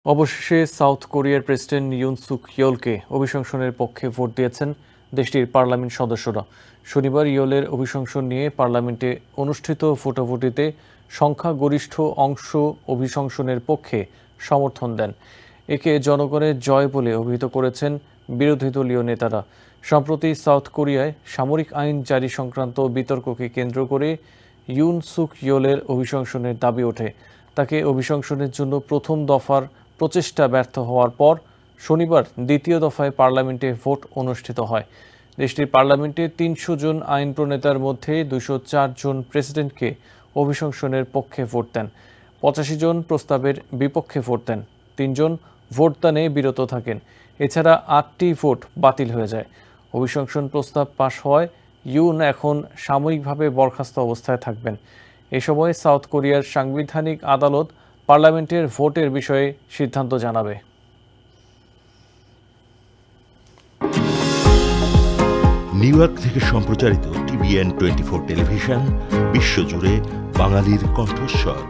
অবশেষে সাউথ কোরিয়ার president Yoon সুক ইয়োলকে অভিশংসনের পক্ষে ভোট দিয়েছেন দেশটির পার্লামেন্ট সদস্যরা। শনিবার ইয়োলের অভিশংসন নিয়ে পার্লামেন্টে অনুষ্ঠিত ভোটাভুটিতে সংখ্যাগরিষ্ঠ অংশ অভিশংসনের পক্ষে সমর্থন দেন। একে জনগণের জয় বলে অভিহিত করেছেন বিরোধী দলীয় নেতারা। সম্প্রতি সাউথ কোরিয়ায় সামরিক আইন জারি সংক্রান্ত বিতর্ককে কেন্দ্র করে ইউন সুক ইয়োলের অভিশংসনের দাবি ওঠে। তাকে অভিশংসনের জন্য প্রথম দফার প্রচেষ্টা ব্যর্থ হওয়ার পর শনিবার দ্বিতীয় দফায় পার্লামেন্টে ভোট অনুষ্ঠিত হয়। দেশটির পার্লামেন্টে ৩০০ জন আইন প্রণেতার মধ্যে ২০৪ জন প্রেসিডেন্টকে অভিশংসনের পক্ষে ভোট দেন। ৮৫ জন প্রস্তাবের বিপক্ষে ভোট দেন। ৩ জন ভোটদানে বিরত থাকেন। এছাড়া ৮টি ভোট বাতিল হয়ে যায়। অভিশংসন প্রস্তাব পাশ হওয়ায় ইউন এখন সাময়িকভাবে বরখাস্ত অবস্থায় থাকবেন। এ সময় সাউথ কোরিয়ার সাংবিধানিক আদালত পার্লামেন্টের ভোটের বিষয়ে সিদ্ধান্ত জানাবে। নিউ ইয়র্ক থেকে সম্প্রচারিত TVN 24 টেলিভিশন বিশ্বজুড়ে বাঙালির কণ্ঠস্বর।